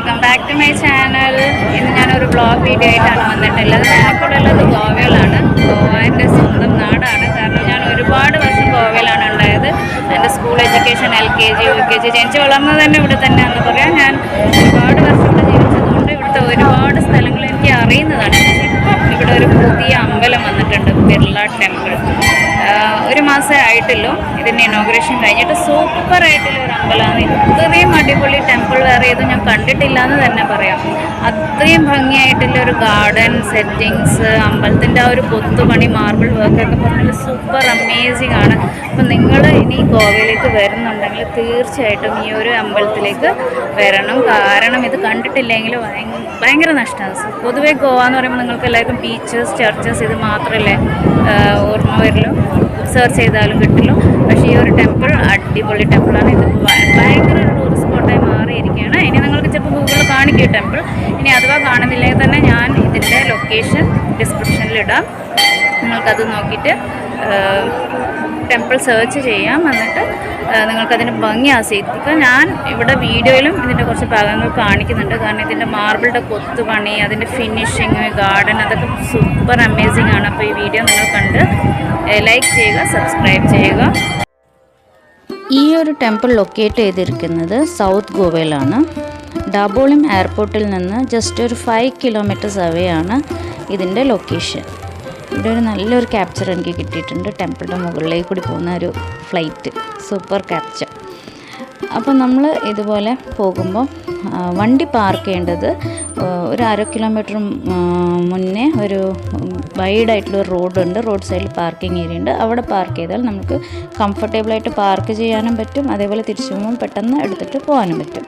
Welcome back to my channel. ഇന്ന് ഞാനൊരു vlog video ആയിട്ടാണ് വന്നിട്ടുള്ളത്. ഞാനിപ്പോൾ ഉള്ളത് ഗോവയിലാണ്. ഗോവ എൻ്റെ സ്വന്തം നാടാണ്. കാരണം ഞാൻ ഒരുപാട് വർഷം ഗോവയിലാണ് ഉണ്ടായത്. എൻ്റെ സ്കൂൾ എഡ്യൂക്കേഷൻ LKG UKG ജനിച്ച് വളർന്നത് തന്നെ ഇവിടെ തന്നെയാണെന്ന് പറയാം. ഞാൻ ഒരുപാട് വർഷം ഇവിടെ ജീവിച്ചതുകൊണ്ട് ഇവിടുത്തെ ഒരുപാട് സ്ഥലങ്ങൾ എനിക്ക് അറിയുന്നതാണ്. പക്ഷേ ഇപ്പം ഇവിടെ ഒരു പുതിയ അമ്പലം വന്നിട്ടുണ്ട്, ബിർള ടെമ്പിൾ. ഒരു മാസമേ ആയിട്ടുള്ളൂ ഇതിൻ്റെ ഇനോഗ്രേഷൻ കഴിഞ്ഞിട്ട്. സൂപ്പറായിട്ടുള്ള ഒരു അമ്പലമാണ്. ഇത്രയും അടിപൊളി ടെമ്പിൾ വേറെ ഏതും ഞാൻ കണ്ടിട്ടില്ല എന്ന് തന്നെ പറയാം. അത്രയും ഭംഗിയായിട്ടുള്ള ഒരു ഗാർഡൻ സെറ്റിങ്സ്, അമ്പലത്തിൻ്റെ ആ ഒരു കൊത്തുപണി, മാർബിൾ വർക്കൊക്കെ പറഞ്ഞാൽ സൂപ്പർ അമേസിങ് ആണ്. അപ്പം നിങ്ങൾ ഇനി ഗോവയിലേക്ക് വരുന്നുണ്ടെങ്കിൽ തീർച്ചയായിട്ടും ഈ ഒരു അമ്പലത്തിലേക്ക് വരണം. കാരണം ഇത് കണ്ടിട്ടില്ലെങ്കിൽ ഭയങ്കര നഷ്ടമാണ്. പൊതുവേ ഗോവ എന്ന് പറയുമ്പോൾ നിങ്ങൾക്ക് എല്ലാവർക്കും ബീച്ചസ്, ചർച്ചസ് ഇത് മാത്രമല്ലേ ഓർമ്മ വരുള്ളൂ. സെർച്ച് ചെയ്താലും കിട്ടില്ല. പക്ഷേ ഈ ഒരു ടെമ്പിൾ അടിപൊളി ടെമ്പിളാണ്. ഇത് ഭയങ്കര ഒരു ടൂറിസ്റ്റ് സ്പോട്ടായി മാറിയിരിക്കുകയാണ്. ഇനി നിങ്ങൾക്ക് ചിലപ്പോൾ ഗൂഗിളിൽ കാണിക്കും ഈ ടെമ്പിൾ. ഇനി അഥവാ കാണുന്നില്ലെങ്കിൽ തന്നെ ഞാൻ ഇതിൻ്റെ ലൊക്കേഷൻ ഡിസ്ക്രിപ്ഷനിലിടാം. നിങ്ങൾക്കത് നോക്കിയിട്ട് ടെമ്പിൾ സെർച്ച് ചെയ്യാം. എന്നിട്ട് നിങ്ങൾക്കതിൻ്റെ ഭംഗി ആസ്വദിക്കുക. ഞാൻ ഇവിടെ വീഡിയോയിലും ഇതിൻ്റെ കുറച്ച് ഭാഗങ്ങൾ കാണിക്കുന്നുണ്ട്. കാരണം ഇതിൻ്റെ മാർബിളുടെ കൊത്തുപണി, അതിൻ്റെ ഫിനിഷിങ്, ഗാർഡൻ, അതൊക്കെ സൂപ്പർ അമേസിങ് ആണ്. അപ്പോൾ ഈ വീഡിയോ നിങ്ങൾ കണ്ട് ലൈക്ക് ചെയ്യുക, സബ്സ്ക്രൈബ് ചെയ്യുക. ഈ ഒരു ടെമ്പിൾ ലൊക്കേറ്റ് ചെയ്തിരിക്കുന്നത് സൗത്ത് ഗോവയിലാണ്. ഡാബോളിം എയർപോർട്ടിൽ നിന്ന് ജസ്റ്റ് ഒരു 5 കിലോമീറ്റേഴ്സ് അവേ ആണ് ഇതിൻ്റെ ലൊക്കേഷൻ. ഇവിടെ ഒരു നല്ലൊരു ക്യാപ്ചർ എനിക്ക് കിട്ടിയിട്ടുണ്ട്. ടെമ്പിളിൻ്റെ മുകളിലേക്ക് കൂടി പോകുന്ന ഒരു ഫ്ലൈറ്റ്, സൂപ്പർ ക്യാപ്ചർ. അപ്പോൾ നമ്മൾ ഇതുപോലെ പോകുമ്പോൾ വണ്ടി പാർക്ക് ചെയ്യേണ്ടത് ഒരു 1/2 കിലോമീറ്റർ മുന്നേ ഒരു വൈഡായിട്ടുള്ള റോഡുണ്ട്. റോഡ് സൈഡിൽ പാർക്കിംഗ് ഏരിയ ഉണ്ട്. അവിടെ പാർക്ക് ചെയ്താൽ നമുക്ക് കംഫർട്ടബിളായിട്ട് പാർക്ക് ചെയ്യാനും പറ്റും. അതേപോലെ തിരിച്ചു പോകുമ്പോൾ പെട്ടെന്ന് എടുത്തിട്ട് പോകാനും പറ്റും.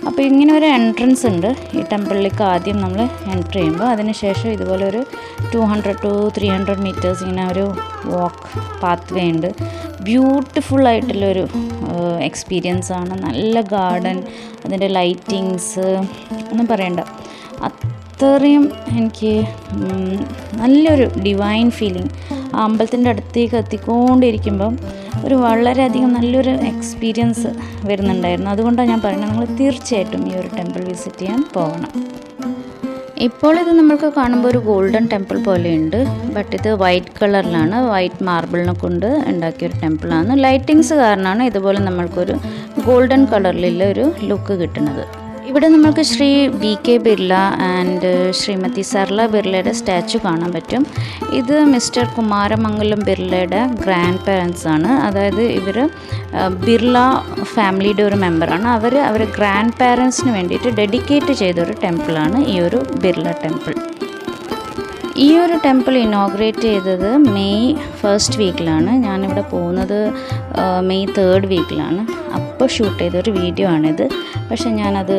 അപ്പോൾ ഇങ്ങനെ ഒരു എൻട്രൻസ് ഉണ്ട് ഈ ടെമ്പിളിലേക്ക്. ആദ്യം നമ്മൾ എൻ്റർ ചെയ്യുമ്പോൾ അതിനുശേഷം ഇതുപോലെ ഒരു 200 to 300 മീറ്റേഴ്സ് ഇങ്ങനെ ഒരു വാക്ക് പാത്ത് വേ ഉണ്ട്. ബ്യൂട്ടിഫുള്ളായിട്ടുള്ളൊരു എക്സ്പീരിയൻസ് ആണ്. നല്ല ഗാർഡൻ, അതിൻ്റെ ലൈറ്റിങ്സ് ഒന്നും പറയണ്ട. അത്രയും എനിക്ക് നല്ലൊരു ഡിവൈൻ ഫീലിംഗ്. ആ അമ്പലത്തിൻ്റെ അടുത്തേക്ക് എത്തിക്കൊണ്ടിരിക്കുമ്പം ഒരു വളരെയധികം നല്ലൊരു എക്സ്പീരിയൻസ് വരുന്നുണ്ടായിരുന്നു. അതുകൊണ്ടാണ് ഞാൻ പറയുന്നത് നിങ്ങൾ തീർച്ചയായിട്ടും ഈ ഒരു ടെമ്പിൾ വിസിറ്റ് ചെയ്യാൻ പോകണം. ഇപ്പോൾ ഇത് നമ്മൾക്ക് കാണുമ്പോൾ ഒരു ഗോൾഡൻ ടെമ്പിൾ പോലെയുണ്ട്. ബട്ട് ഇത് വൈറ്റ് കളറിലാണ്, വൈറ്റ് മാർബിളിനെ കൊണ്ട് ഉണ്ടാക്കിയൊരു ടെമ്പിളാണ്. ലൈറ്റിങ്സ് കാരണമാണ് ഇതുപോലെ നമ്മൾക്കൊരു ഗോൾഡൻ കളറിലുള്ള ഒരു ലുക്ക് കിട്ടുന്നത്. ഇവിടെ നമ്മൾക്ക് ശ്രീ BK ബിർള ആൻഡ് ശ്രീമതി സർല ബിർളയുടെ സ്റ്റാച്ചു കാണാൻ പറ്റും. ഇത് മിസ്റ്റർ കുമാരമംഗലം ബിർളയുടെ ഗ്രാൻഡ് പാരൻസ് ആണ്. അതായത് ഇവർ ബിർള ഫാമിലിയുടെ ഒരു മെമ്പറാണ്. അവർ ഗ്രാൻഡ് പാരൻസിന് വേണ്ടിയിട്ട് ഡെഡിക്കേറ്റ് ചെയ്തൊരു ടെമ്പിളാണ് ഈ ഒരു ബിർള ടെമ്പിൾ. ഈ ഒരു ടെമ്പിൾ ഇനോഗ്രേറ്റ് ചെയ്തത് May 1st വീക്കിലാണ്. ഞാനിവിടെ പോകുന്നത് May 3rd വീക്കിലാണ്. അപ്പോൾ ഷൂട്ട് ചെയ്തൊരു വീഡിയോ ആണിത്. പക്ഷെ ഞാനത്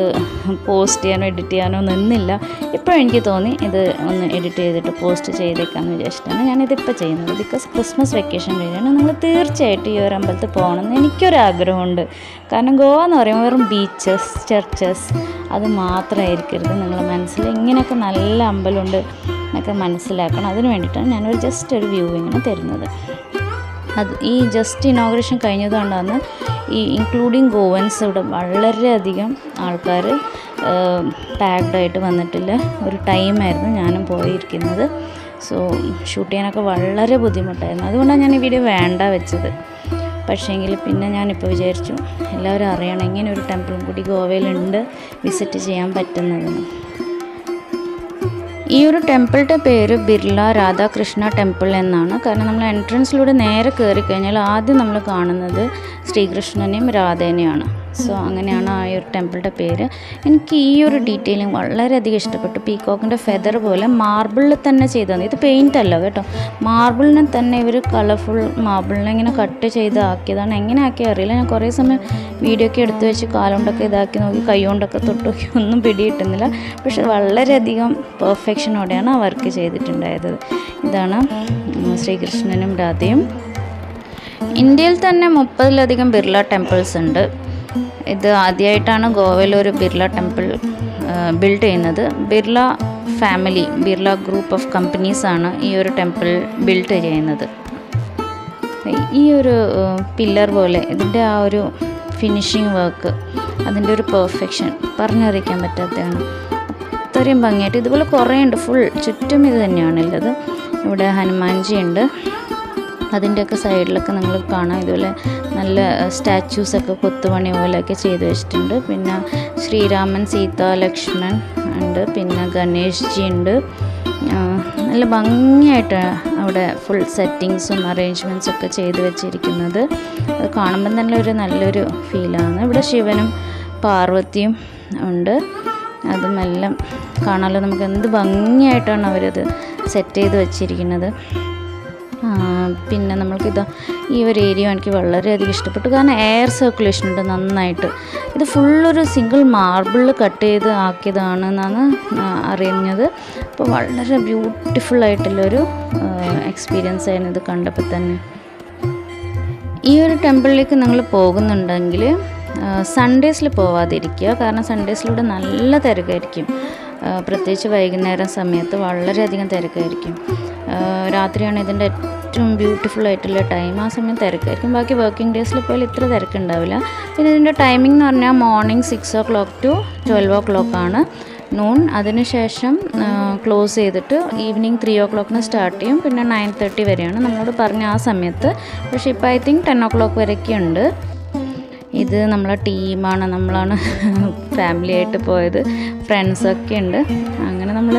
പോസ്റ്റ് ചെയ്യാനോ എഡിറ്റ് ചെയ്യാനോ നിന്നില്ല. ഇപ്പോഴും എനിക്ക് തോന്നി ഇത് ഒന്ന് എഡിറ്റ് ചെയ്തിട്ട് പോസ്റ്റ് ചെയ്തേക്കാമെന്ന് വിചാരിച്ചിട്ടാണ് ഞാനിതിപ്പോൾ ചെയ്യുന്നത്. ബിക്കോസ് ക്രിസ്മസ് വെക്കേഷൻ വരെയാണ്. നിങ്ങൾ തീർച്ചയായിട്ടും ഈ ഒരു അമ്പലത്തിൽ പോകണമെന്ന് എനിക്കൊരാഗ്രഹമുണ്ട്. കാരണം ഗോവ എന്ന് പറയുമ്പോൾ വെറും ബീച്ചസ്, ചർച്ചസ് അത് മാത്രമായിരിക്കരുത് നിങ്ങളുടെ മനസ്സിൽ. ഇങ്ങനെയൊക്കെ നല്ല അമ്പലമുണ്ട് എന്നൊക്കെ മനസ്സിലാക്കണം. അതിന് വേണ്ടിയിട്ടാണ് ഞാനൊരു ജസ്റ്റ് ഒരു വ്യൂവിങ്ങിന് തരുന്നത്. അത് ഈ ജസ്റ്റ് ഇനോഗ്രേഷൻ കഴിഞ്ഞതുകൊണ്ടാണ് ഈ ഇൻക്ലൂഡിങ് ഗോവൻസ് ഇവിടെ വളരെയധികം ആൾക്കാർ പാക്ഡായിട്ട് വന്നിട്ടില്ല. ഒരു ടൈമായിരുന്നു ഞാനും പോയിരിക്കുന്നത്. സോ ഷൂട്ട് ചെയ്യാനൊക്കെ വളരെ ബുദ്ധിമുട്ടായിരുന്നു. അതുകൊണ്ടാണ് ഞാൻ ഈ വീഡിയോ വേണ്ട വെച്ചത്. പക്ഷേങ്കിൽ പിന്നെ ഞാനിപ്പോൾ വിചാരിച്ചു എല്ലാവരും അറിയണം ഇങ്ങനെ ഒരു ടെമ്പിളും കൂടി ഗോവയിലുണ്ട് വിസിറ്റ് ചെയ്യാൻ പറ്റുന്നതെന്ന്. ഈ ഒരു ടെമ്പിളിൻ്റെ പേര് ബിർള രാധാകൃഷ്ണ ടെമ്പിൾ എന്നാണ്. കാരണം നമ്മൾ എൻട്രൻസിലൂടെ നേരെ കയറി കഴിഞ്ഞാൽ ആദ്യം നമ്മൾ കാണുന്നത് ശ്രീകൃഷ്ണനെയും രാധേനെയാണ്. സോ അങ്ങനെയാണ് ആ ഒരു ടെമ്പിളിൻ്റെ പേര്. എനിക്ക് ഈ ഒരു ഡീറ്റെയിലിംഗ് വളരെയധികം ഇഷ്ടപ്പെട്ടു. പീക്കോക്കിൻ്റെ ഫെദർ പോലെ മാർബിളിൽ തന്നെ ചെയ്തതാണ്. ഇത് പെയിൻ്റ് അല്ല കേട്ടോ, മാർബിളിനെ തന്നെ ഇവർ കളർഫുൾ മാർബിളിനെ ഇങ്ങനെ കട്ട് ചെയ്ത് ആക്കിയതാണ്. എങ്ങനെ ആക്കിയാൽ അറിയില്ല. ഞാൻ കുറേ സമയം വീഡിയോ ഒക്കെ എടുത്ത് വെച്ച് കാലുകൊണ്ടൊക്കെ ഇതാക്കി നോക്കി, കൈ കൊണ്ടൊക്കെ തൊട്ട് നോക്കി, ഒന്നും പിടികിട്ടുന്നില്ല. പക്ഷെ വളരെയധികം പെർഫെക്ഷനോടെയാണ് ആ വർക്ക് ചെയ്തിട്ടുണ്ടായത്. ഇതാണ് ശ്രീകൃഷ്ണനും രാധയും. ഇന്ത്യയിൽ തന്നെ 30-ലധികം ബിർള ടെമ്പിൾസ് ഉണ്ട്. ഇത് ആദ്യമായിട്ടാണ് ഗോവയിൽ ഒരു ബിർള ടെമ്പിൾ ബിൽഡ് ചെയ്യുന്നത്. Birla family, Birla group of കമ്പനീസാണ് ഈ ഒരു ടെമ്പിൾ ബിൽഡ് ചെയ്യുന്നത്. ഈ ഒരു പില്ലർ പോലെ ഇതിൻ്റെ ആ ഒരു ഫിനിഷിങ് വർക്ക്, അതിൻ്റെ ഒരു പെർഫെക്ഷൻ പറഞ്ഞറിയിക്കാൻ പറ്റാത്തതാണ്. അത്രയും ഭംഗിയായിട്ട് ഇതുപോലെ കുറേ ഉണ്ട്. ഫുൾ ചുറ്റും ഇത് തന്നെയാണുള്ളത്. ഇവിടെ ഹനുമാൻജി ഉണ്ട്. അതിൻ്റെയൊക്കെ സൈഡിലൊക്കെ നിങ്ങൾ കാണാം ഇതുപോലെ നല്ല സ്റ്റാച്യൂസൊക്കെ കൊത്തുപണി പോലെയൊക്കെ ചെയ്ത് വെച്ചിട്ടുണ്ട്. പിന്നെ ശ്രീരാമൻ, സീത, ലക്ഷ്മൺ ഉണ്ട്. പിന്നെ ഗണേഷ് ജി ഉണ്ട്. നല്ല ഭംഗിയായിട്ട് അവിടെ ഫുൾ സെറ്റിങ്സും അറേഞ്ച്മെൻറ്റ്സും ഒക്കെ ചെയ്ത് വെച്ചിരിക്കുന്നത്. അത് കാണുമ്പം തന്നെ ഒരു നല്ലൊരു ഫീലാണ്. ഇവിടെ ശിവനും പാർവതിയും ഉണ്ട്. അതുമെല്ലാം കാണാമല്ലോ നമുക്ക്. എന്ത് ഭംഗിയായിട്ടാണ് അവരത് സെറ്റ് ചെയ്ത് വെച്ചിരിക്കുന്നത്. പിന്നെ നമ്മൾക്കിതാ ഈ ഒരു ഏരിയ എനിക്ക് വളരെയധികം ഇഷ്ടപ്പെട്ടു. കാരണം എയർ സർക്കുലേഷൻ ഉണ്ട് നന്നായിട്ട്. ഇത് ഫുള്ളൊരു സിംഗിൾ മാർബിളിൽ കട്ട് ചെയ്ത് ആക്കിയതാണെന്നാണ് അറിയുന്നത്. അപ്പോൾ വളരെ ബ്യൂട്ടിഫുള്ളായിട്ടുള്ളൊരു എക്സ്പീരിയൻസ് ആയിരുന്നു ഇത് കണ്ടപ്പോൾ തന്നെ. ഈ ഒരു ടെമ്പിളിലേക്ക് നിങ്ങൾ പോകുന്നുണ്ടെങ്കിൽ സൺഡേസിൽ പോവാതിരിക്കുക. കാരണം സൺഡേസിലൂടെ നല്ല തിരക്കായിരിക്കും. പ്രത്യേകിച്ച് വൈകുന്നേരം സമയത്ത് വളരെയധികം തിരക്കായിരിക്കും. രാത്രിയാണ് ഇതിൻ്റെ ഏറ്റവും ബ്യൂട്ടിഫുൾ ആയിട്ടുള്ള ടൈം. ആ സമയം തിരക്കായിരിക്കും. ബാക്കി വർക്കിംഗ് ഡേയ്സിൽ പോയാൽ ഇത്ര തിരക്കുണ്ടാവില്ല. പിന്നെ ഇതിൻ്റെ ടൈമിംഗ് എന്ന് പറഞ്ഞാൽ മോർണിംഗ് 6 o'clock to 12 o'clock ആണ് നൂൺ. അതിനുശേഷം ക്ലോസ് ചെയ്തിട്ട് ഈവനിങ് 3 o'clock സ്റ്റാർട്ട് ചെയ്യും. പിന്നെ 9:30 വരെയാണ് നമ്മളോട് പറഞ്ഞ ആ സമയത്ത്. പക്ഷേ ഇപ്പോൾ ഐ തിങ്ക് 10 o'clock വരെയൊക്കെ ഉണ്ട്. ഇത് നമ്മളെ ടീമാണ്, നമ്മളാണ് ഫാമിലി ആയിട്ട് പോയത്. ഫ്രണ്ട്സൊക്കെ ഉണ്ട്. അങ്ങനെ നമ്മൾ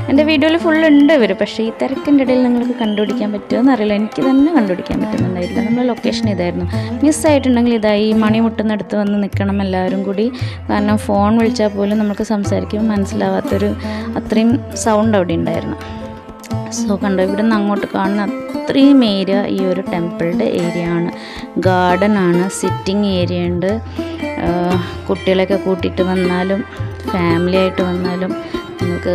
എൻ്റെ വീഡിയോയിൽ ഫുള്ളുണ്ട് ഇവർ. പക്ഷേ ഈ തിരക്കിൻ്റെ ഇടയിൽ നിങ്ങൾക്ക് കണ്ടുപിടിക്കാൻ പറ്റുമോ എന്നറിയില്ല. എനിക്ക് തന്നെ കണ്ടുപിടിക്കാൻ പറ്റുന്നുണ്ടായില്ല. നമ്മളെ ലൊക്കേഷൻ ഇതായിരുന്നു. മിസ്സായിട്ടുണ്ടെങ്കിൽ ഇതായി മണി മുട്ടുന്നിടത്ത് വന്ന് നിൽക്കണം എല്ലാവരും കൂടി. കാരണം ഫോൺ വിളിച്ചാൽ പോലും നമുക്ക് സംസാരിക്കുമ്പോൾ മനസ്സിലാവാത്തൊരു അത്രയും സൗണ്ട് അവിടെ ഉണ്ടായിരുന്നു. സോ കണ്ടോ, ഇവിടെ നിന്ന് അങ്ങോട്ട് കാണുന്ന അത്രയും ഏരിയ ഈ ഒരു ടെമ്പിളിൻ്റെ ഏരിയ ആണ്. ഗാർഡൻ ആണ്, സിറ്റിംഗ് ഏരിയ ഉണ്ട്. കുട്ടികളെയൊക്കെ കൂട്ടിയിട്ട് വന്നാലും ഫാമിലി ആയിട്ട് വന്നാലും നമുക്ക്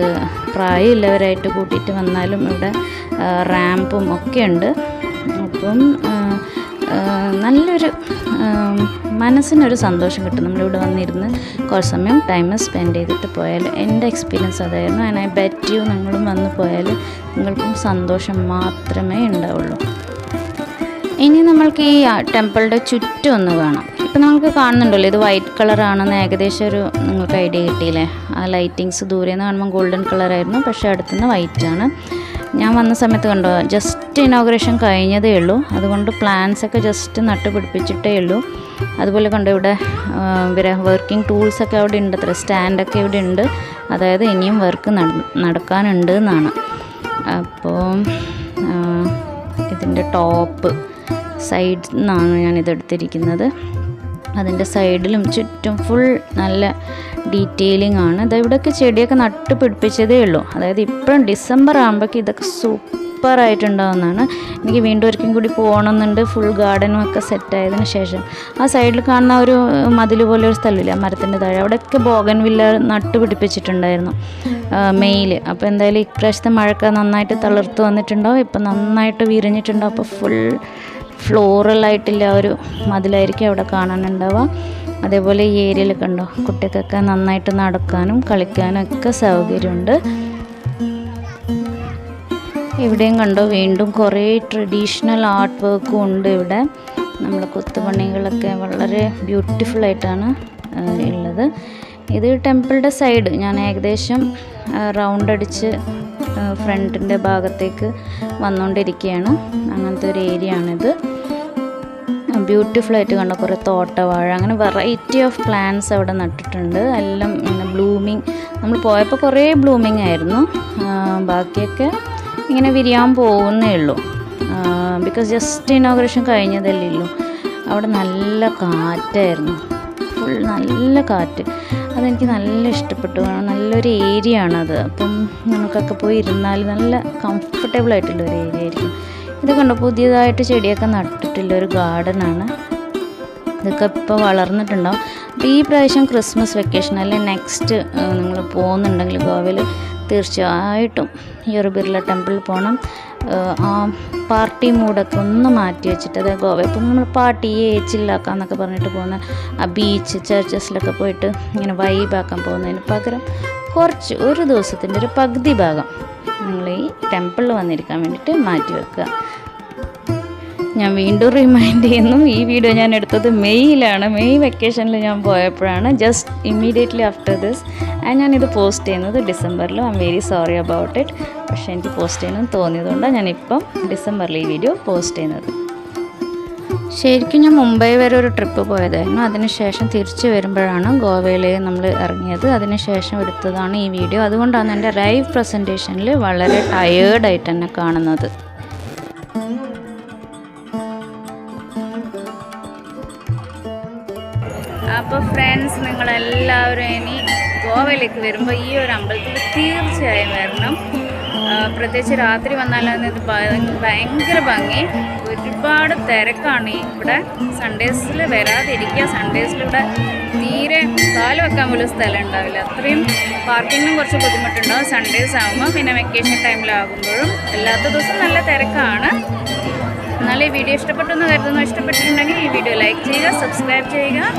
പ്രായമുള്ളവരായിട്ട് കൂട്ടിയിട്ട് വന്നാലും ഇവിടെ റാമ്പും ഒക്കെ ഉണ്ട്. അപ്പം നല്ലൊരു മനസ്സിനൊരു സന്തോഷം കിട്ടും നമ്മളിവിടെ വന്നിരുന്ന് കുറച്ച് സമയം ടൈം സ്പെൻഡ് ചെയ്തിട്ട് പോയാൽ. എൻ്റെ എക്സ്പീരിയൻസ് അതായിരുന്നു. ആൻഡ് ഐ ബെറ്റ് യു നിങ്ങളും വന്ന് പോയാൽ നിങ്ങൾക്കും സന്തോഷം മാത്രമേ ഉണ്ടാവുള്ളൂ. ഇനി നമ്മൾക്ക് ഈ ടെമ്പിളിൻ്റെ ചുറ്റും ഒന്ന് കാണാം. ഇപ്പം നമുക്ക് കാണുന്നുണ്ടല്ലോ ഇത് വൈറ്റ് കളറാണെന്ന് ഏകദേശം ഒരു നിങ്ങൾക്ക് ഐഡിയ കിട്ടിയില്ലേ. ആ ലൈറ്റിങ്സ് ദൂരെ നിന്ന് കാണുമ്പോൾ ഗോൾഡൻ കളറായിരുന്നു, പക്ഷേ അടുത്തുനിന്ന് വൈറ്റാണ്. ഞാൻ വന്ന സമയത്ത് കണ്ടോ ജസ്റ്റ് ഇനോഗ്രേഷൻ കഴിഞ്ഞതേ ഉള്ളൂ. അതുകൊണ്ട് പ്ലാന്റ്സൊക്കെ ജസ്റ്റ് നട്ട് പിടിപ്പിച്ചിട്ടേ ഉള്ളൂ. അതുപോലെ കണ്ടോ ഇവിടെ ഇവരെ വർക്കിംഗ് ടൂൾസൊക്കെ അവിടെ ഉണ്ട്. അത്ര സ്റ്റാൻഡൊക്കെ ഇവിടെ ഉണ്ട്. അതായത് ഇനിയും വർക്ക് നടക്കാനുണ്ട് എന്നാണ്. അപ്പോൾ ഇതിൻ്റെ ടോപ്പ് സൈഡിൽ നിന്നാണ് ഞാനിതെടുത്തിരിക്കുന്നത്. അതിൻ്റെ സൈഡിലും ചുറ്റും ഫുൾ നല്ല ഡീറ്റെയിലിംഗ് ആണ്. ഇത് ഇവിടെയൊക്കെ ചെടിയൊക്കെ നട്ട് പിടിപ്പിച്ചതേ ഉള്ളൂ. അതായത് ഇപ്പോഴും ഡിസംബർ ആകുമ്പോഴേക്കും ഇതൊക്കെ സൂപ്പറായിട്ടുണ്ടാവുന്നതാണ്. എനിക്ക് വീണ്ടും ഒരിക്കലും കൂടി പോകണമെന്നുണ്ട്. ഫുൾ ഗാർഡനും ഒക്കെ സെറ്റായതിനു ശേഷം ആ സൈഡിൽ കാണുന്ന ഒരു മതിൽ പോലെ ഒരു സ്ഥലമില്ല, മരത്തിൻ്റെ താഴെ, അവിടെയൊക്കെ ബോഗൻവില്ല നട്ട് പിടിപ്പിച്ചിട്ടുണ്ടായിരുന്നു മെയിൽ. അപ്പോൾ എന്തായാലും ഇപ്രാവശ്യത്തെ മഴയൊക്കെ നന്നായിട്ട് തളിർത്ത് വന്നിട്ടുണ്ടാവും. ഇപ്പം നന്നായിട്ട് വിരിഞ്ഞിട്ടുണ്ടാവും. അപ്പോൾ ഫുൾ ഫ്ലോറലായിട്ടുള്ള ഒരു മതിലായിരിക്കും അവിടെ കാണാനുണ്ടാവുക. അതേപോലെ ഈ ഏരിയയിൽ കണ്ടോ കുട്ടികൾക്കൊക്കെ നന്നായിട്ട് നടക്കാനും കളിക്കാനും ഒക്കെ സൗകര്യമുണ്ട്. ഇവിടെയും കണ്ടോ വീണ്ടും കുറേ ട്രഡീഷണൽ ആർട്ട് വർക്കും ഉണ്ട്. ഇവിടെ നമ്മളെ കൊത്തുപണികളൊക്കെ വളരെ ബ്യൂട്ടിഫുള്ളായിട്ടാണ് ഉള്ളത്. ഇത് ടെമ്പിളിൻ്റെ സൈഡ് ഞാൻ ഏകദേശം റൗണ്ട് അടിച്ച് ഫ്രണ്ടിൻ്റെ ഭാഗത്തേക്ക് വന്നുകൊണ്ടിരിക്കുകയാണ്. അങ്ങനത്തെ ഒരു ഏരിയ ആണിത്. ബ്യൂട്ടിഫുള്ളായിട്ട് കണ്ടോ കുറേ തോട്ടവാഴ, അങ്ങനെ വെറൈറ്റി ഓഫ് പ്ലാന്റ്സ് അവിടെ നട്ടിട്ടുണ്ട്. എല്ലാം ഇങ്ങനെ ബ്ലൂമിങ്. നമ്മൾ പോയപ്പോൾ കുറേ ബ്ലൂമിങ് ആയിരുന്നു. ബാക്കിയൊക്കെ ഇങ്ങനെ വിരിയാൻ പോകുന്നേ ഉള്ളൂ. ബിക്കോസ് ജസ്റ്റ് ഇനോഗ്രേഷൻ കഴിഞ്ഞതല്ലേ ഉള്ളൂ. അവിടെ നല്ല കാറ്റായിരുന്നു, ഫുൾ നല്ല കാറ്റ്. അതെനിക്ക് നല്ല ഇഷ്ടപ്പെട്ടു. നല്ലൊരു ഏരിയ ആണത്. അപ്പം നമുക്കൊക്കെ പോയി ഇരുന്നാൽ നല്ല കംഫർട്ടബിൾ ആയിട്ടുള്ളൊരു ഏരിയ ആയിരിക്കും. ഇത് കണ്ടോ പുതിയതായിട്ട് ചെടിയൊക്കെ നട്ടിട്ടുള്ളൊരു ഗാർഡനാണ്. ഇതൊക്കെ ഇപ്പോൾ വളർന്നിട്ടുണ്ടാവും. അപ്പോൾ ഈ പ്രാവശ്യം ക്രിസ്മസ് വെക്കേഷൻ അല്ലെ നെക്സ്റ്റ് നിങ്ങൾ പോകുന്നുണ്ടെങ്കിൽ ഗോവയിൽ തീർച്ചയായിട്ടും ഈ ഒരു ബിർള ടെമ്പിളിൽ പോകണം. ആ പാർട്ടി മൂഡൊക്കെ ഒന്ന് മാറ്റി വെച്ചിട്ട്, അതായത് ഗോവ ഇപ്പം നമ്മൾ പാർട്ടിയെ ചില്ലാക്കാന്നൊക്കെ പറഞ്ഞിട്ട് പോകുന്ന ആ ബീച്ച് ചർച്ചസിലൊക്കെ പോയിട്ട് ഇങ്ങനെ വൈബാക്കാൻ പോകുന്നതിന് പകരം കുറച്ച് ഒരു ദിവസത്തിൻ്റെ ഒരു പകുതി ഭാഗം നിങ്ങൾ ഈ ടെമ്പിളിൽ വന്നിരിക്കാൻ വേണ്ടിയിട്ട് മാറ്റി വെക്കുക. ഞാൻ വീണ്ടും റിമൈൻഡ് ചെയ്യുന്നു, ഈ വീഡിയോ ഞാൻ എടുത്തത് മെയ്യിലാണ്. മെയ് വെക്കേഷനിൽ ഞാൻ പോയപ്പോഴാണ്. ജസ്റ്റ് ഇമ്മീഡിയറ്റ്ലി ആഫ്റ്റർ ദിസ് ഞാനിത് പോസ്റ്റ് ചെയ്യുന്നത് ഡിസംബറിലും. I'm very sorry about it. പക്ഷേ എനിക്ക് പോസ്റ്റ് ചെയ്യണമെന്ന് തോന്നിയതുകൊണ്ടാണ് ഞാനിപ്പം ഡിസംബറിൽ ഈ വീഡിയോ പോസ്റ്റ് ചെയ്യുന്നത്. ശരിക്കും ഞാൻ മുംബൈ വരെ ഒരു ട്രിപ്പ് പോയതായിരുന്നു. അതിനുശേഷം തിരിച്ചു വരുമ്പോഴാണ് ഗോവയിൽ നമ്മൾ ഇറങ്ങിയത്. അതിനുശേഷം എടുത്തതാണ് ഈ വീഡിയോ. അതുകൊണ്ടാണ് എൻ്റെ ലൈവ് പ്രസൻറ്റേഷനിൽ വളരെ ടയേർഡായിട്ട് തന്നെ കാണുന്നത്. അപ്പോൾ ഫ്രണ്ട്സ്, നിങ്ങളെല്ലാവരും ഇനി ഗോവയിലേക്ക് വരുമ്പോൾ ഈ ഒരു അമ്പലത്തിൽ തീർച്ചയായും വരണം. പ്രത്യേകിച്ച് രാത്രി വന്നാലാണ് ഇത് ഭയങ്കര ഭംഗി. ഒരുപാട് തിരക്കാണ് ഇവിടെ. സൺഡേസിൽ വരാതിരിക്കുക. സൺഡേസിലിവിടെ തീരെ കാല് വെക്കാൻ പോലും സ്ഥലം ഉണ്ടാവില്ല. അത്രയും പാർക്കിങ്ങിനും കുറച്ച് ബുദ്ധിമുട്ടുണ്ടാവും സൺഡേസ് ആകുമ്പോൾ. പിന്നെ വെക്കേഷൻ ടൈമിലാകുമ്പോഴും അല്ലാത്ത ദിവസം നല്ല തിരക്കാണ്. എന്നാൽ ഈ വീഡിയോ ഇഷ്ടപ്പെട്ടെന്ന് കരുതുന്നു. ഇഷ്ടപ്പെട്ടിട്ടുണ്ടെങ്കിൽ ഈ വീഡിയോ ലൈക്ക് ചെയ്യുക, സബ്സ്ക്രൈബ് ചെയ്യുക.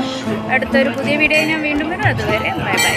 അടുത്തൊരു പുതിയ വീഡിയോ ഞാൻ വീണ്ടും വരും. അതുവരെ ബൈ ബൈ.